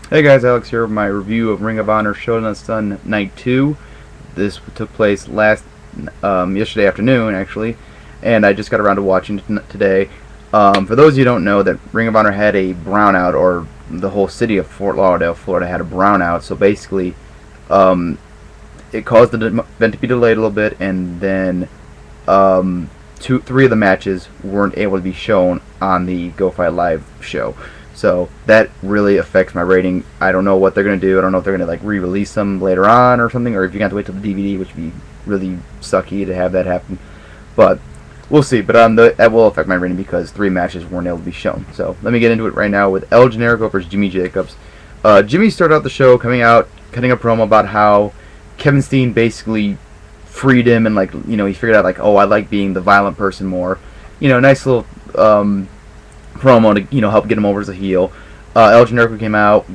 Hey guys, Alex here with my review of Ring of Honor Showdown Night 2. This took place yesterday afternoon, actually, and I just got around to watching it today. For those of you who don't know, that Ring of Honor had a brownout, or the whole city of Fort Lauderdale, Florida, had a brownout. So basically, it caused the event to be delayed a little bit, and then three of the matches weren't able to be shown on the Go Fight Live show. So that really affects my rating. I don't know what they're going to do. I don't know if they're going to like re-release them later on or something, or if you're going to have to wait till the DVD, which would be really sucky to have that happen. But we'll see. But that will affect my rating because three matches weren't able to be shown. So let me get into it right now with El Generico versus Jimmy Jacobs. Jimmy started out the show coming out, cutting a promo about how Kevin Steen basically freed him, and he figured out oh, I like being the violent person more. Nice little promo to help get him over as a heel. El Generico came out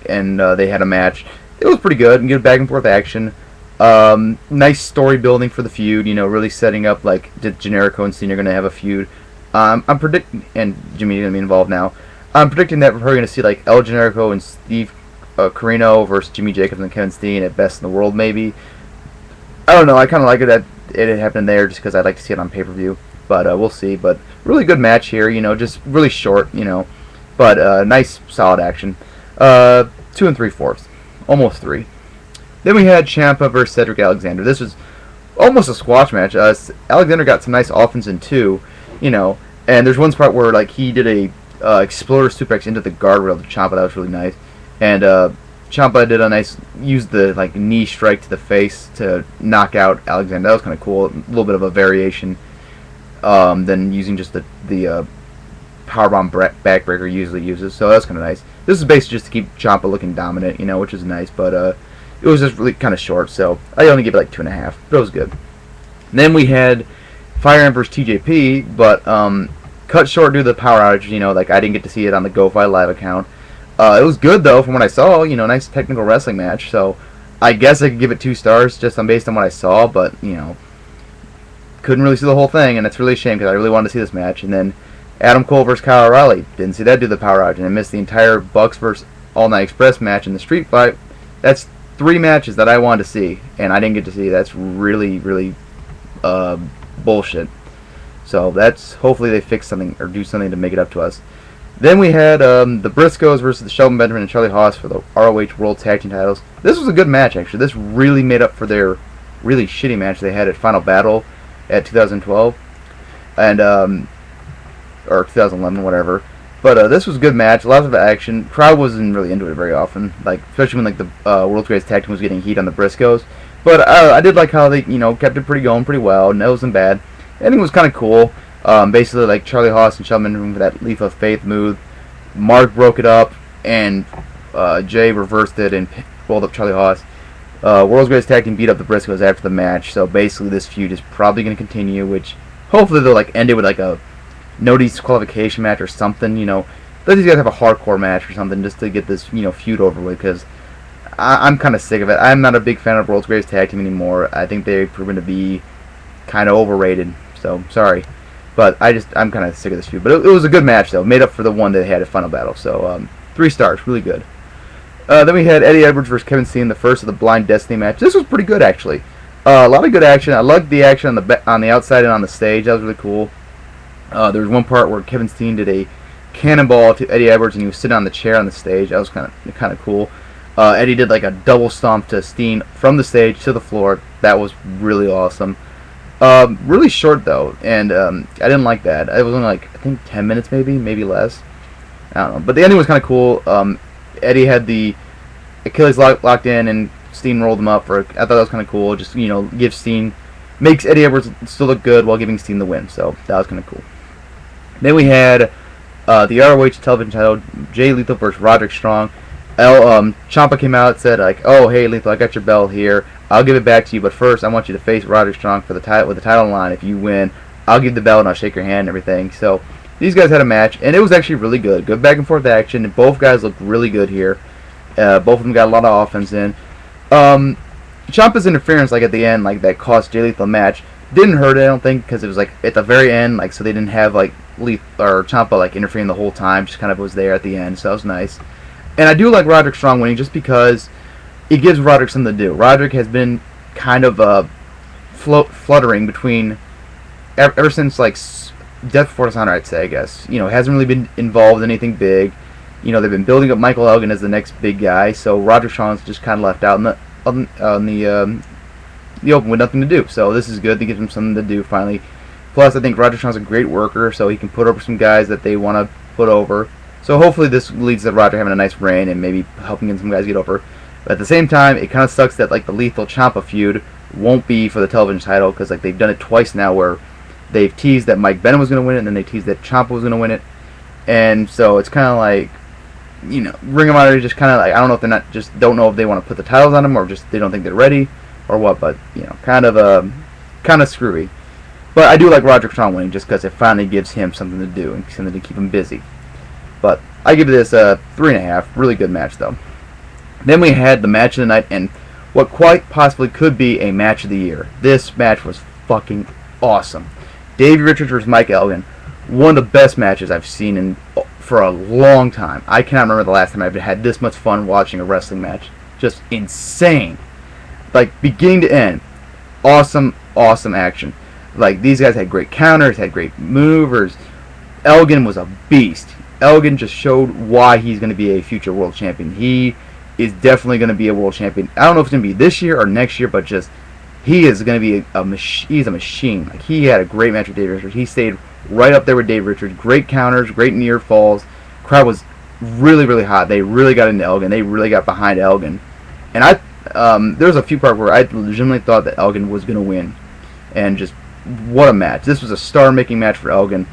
and they had a match. It was pretty good and good back and forth action. Nice story building for the feud. Really setting up Generico and Steen are going to have a feud. I'm predicting, and Jimmy's going to be involved now. I'm predicting that we're probably going to see El Generico and Steve Corino versus Jimmy Jacobs and Kevin Steen at Best in the World, maybe. I don't know. I kind of like it that it happened there just because I'd like to see it on pay-per-view. But we'll see. But really good match here. Just really short. But nice, solid action. 2 3/4, almost 3. Then we had Ciampa versus Cedric Alexander. This was almost a squash match. Alexander got some nice offense in too. And there's one spot where he did a exploder suplex into the guardrail of Ciampa. That was really nice. And Ciampa did used the knee strike to the face to knock out Alexander. That was kind of cool. A little bit of a variation than using just the powerbomb backbreaker usually uses. So that's kind of nice. This is basically just to keep Ciampa looking dominant, which is nice. But it was just really kind of short, so I only give it 2.5. But it was good. And then we had Fire Emperor's TJP, but cut short due to the power outage. I didn't get to see it on the Go Fight Live account. It was good though, from what I saw. Nice technical wrestling match. So I guess I could give it 2 stars just based on what I saw. But couldn't really see the whole thing, and it's really a shame because I really wanted to see this match. And then Adam Cole versus Kyle O'Reilly, didn't see that due to the power outage, and I missed the entire Bucks versus All Night Express match in the street fight. That's 3 matches that I wanted to see, and I didn't get to see. That's really, really bullshit. So that's, hopefully they fix something or do something to make it up to us. Then we had the Briscoes versus the Shelton Benjamin and Charlie Haas for the ROH World Tag Team titles. This was a good match, actually. This really made up for their really shitty match they had at Final Battle at 2012 and or 2011, whatever. But this was a good match, lots of action. Crowd wasn't really into it very often, especially when the World's Greatest Tag Team was getting heat on the Briscoes. But I did like how they kept it going pretty well, and it wasn't bad. Ending was kind of cool. Basically, Charlie Haas and Shelton Benjamin for that Leap of Faith move. Mark broke it up, and Jay reversed it and rolled up Charlie Haas. World's Greatest Tag Team beat up the Briscoes after the match, so basically this feud is probably going to continue, which hopefully they'll end it with a no disqualification match or something. Let these guys have a hardcore match or something just to get this feud over with, because I'm kind of sick of it. I'm not a big fan of World's Greatest Tag Team anymore. I think they've proven to be kind of overrated, so sorry. But I'm kind of sick of this feud. But it was a good match, though. Made up for the one that they had at Final Battle. So 3 stars, really good. Then we had Eddie Edwards versus Kevin Steen, the first of the Blind Destiny match. This was pretty good, actually. A lot of good action. I liked the action on the outside and on the stage. That was really cool. There was one part where Kevin Steen did a cannonball to Eddie Edwards, and he was sitting on the chair on the stage. That was kind of cool. Eddie did a double stomp to Steen from the stage to the floor. That was really awesome. Really short though, and I didn't like that. It was only I think 10 minutes, maybe less. I don't know, but the ending was kind of cool. Eddie had the Achilles locked in, and Steen rolled him up. I thought that was kind of cool. Just makes Eddie Edwards still look good while giving Steen the win. So that was kind of cool. Then we had the ROH television title, Jay Lethal versus Roderick Strong. Ciampa came out and said "Oh, hey Lethal, I got your belt here. I'll give it back to you, but first I want you to face Roderick Strong for the title with the title line. If you win, I'll give the belt and I'll shake your hand and everything." So these guys had a match, and it was actually really good. Good back and forth action, and both guys looked really good here. Both of them got a lot of offense in. Ciampa's interference, at the end, that cost Jay Lethal match, didn't hurt it, I don't think, because it was at the very end, so they didn't have Ciampa interfering the whole time. Just kind of was there at the end, so that was nice. And I do like Roderick Strong winning just because it gives Roderick something to do. Roderick has been kind of fluttering between ever since like Death Before Dishonor, I'd say. I guess hasn't really been involved in anything big. They've been building up Michael Elgin as the next big guy, so Roderick Strong's just kind of left out on the open with nothing to do. So this is good to give him something to do finally. Plus, I think Roderick Strong's a great worker, so he can put over some guys that they want to put over. So hopefully this leads to Roderick having a nice reign and maybe helping some guys get over. But at the same time, it kind of sucks that like the Lethal Ciampa feud won't be for the television title, because like they've done it twice now where they've teased that Mike Bennett was going to win it, and then they teased that Ciampa was going to win it. And so it's kind of like, Ring of Honor is just kind of like, I don't know if they're not, just don't know if they want to put the titles on them or just they don't think they're ready or what, but kind of screwy. But I do like Roderick Strong winning just because it finally gives him something to do and something to keep him busy. But I give this a 3.5. Really good match though. Then we had the match of the night and what quite possibly could be a match of the year. This match was fucking awesome. Davey Richards versus Mike Elgin. One of the best matches I've seen for a long time. I cannot remember the last time I've had this much fun watching a wrestling match. Just insane. Like beginning to end. Awesome action. Like these guys had great counters, had great movers. Elgin was a beast. Elgin just showed why he's going to be a future world champion. He is definitely going to be a world champion. I don't know if it's going to be this year or next year, but just he is going to be he's a machine. Like he had a great match with Dave Richards. He stayed right up there with Dave Richards. Great counters, great near falls. Crowd was really hot. They really got into Elgin. They really got behind Elgin. And there was a few parts where I legitimately thought that Elgin was going to win. And just what a match. This was a star-making match for Elgin.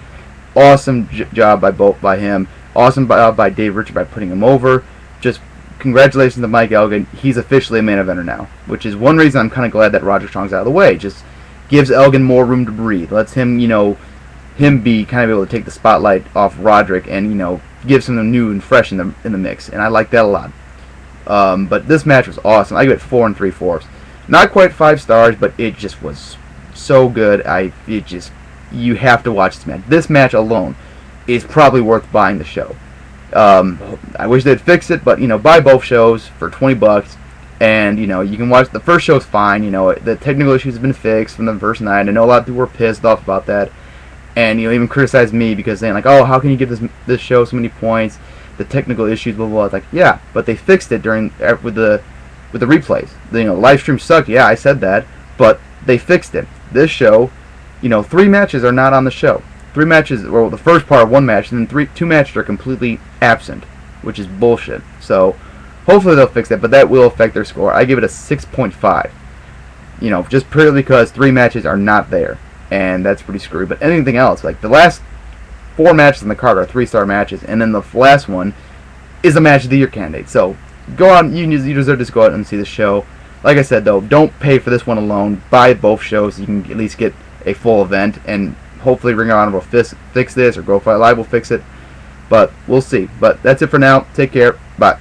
Awesome job by him. Awesome job by Dave Richards by putting him over. Just congratulations to Mike Elgin. He's officially a main eventer now, which is one reason I'm kind of glad that Roderick Strong's out of the way. Just gives Elgin more room to breathe. Lets him, him be kind of able to take the spotlight off Roderick and, give something new and fresh in the mix. And I like that a lot. But this match was awesome. I give it 4 3/4. Not quite 5 stars, but it just was so good. You have to watch this match. This match alone is probably worth buying the show. I wish they'd fix it, but buy both shows for $20, and you can watch the first show's fine. The technical issues have been fixed from the first night. I know a lot of people were pissed off about that, and even criticized me because saying like, oh, how can you give this show so many points? The technical issues, blah blah blah. It's like, yeah, but they fixed it with the replays. The live stream sucked. Yeah, I said that, but they fixed it. This show, 3 matches are not on the show. 3 matches, well, the first part of 1 match, and then 2 matches are completely absent, which is bullshit. So, hopefully they'll fix that, but that will affect their score. I give it a 6.5. Just purely because 3 matches are not there, and that's pretty screwy. But anything else, like the last 4 matches in the card are 3-star matches, and then the last one is a match of the year candidate. So, go out, you deserve to go out and see the show. Like I said, though, don't pay for this one alone. Buy both shows so you can at least get a full event, and hopefully Ring of Honor will fix this, or Go Fight Live will fix it. But we'll see. But that's it for now. Take care. Bye.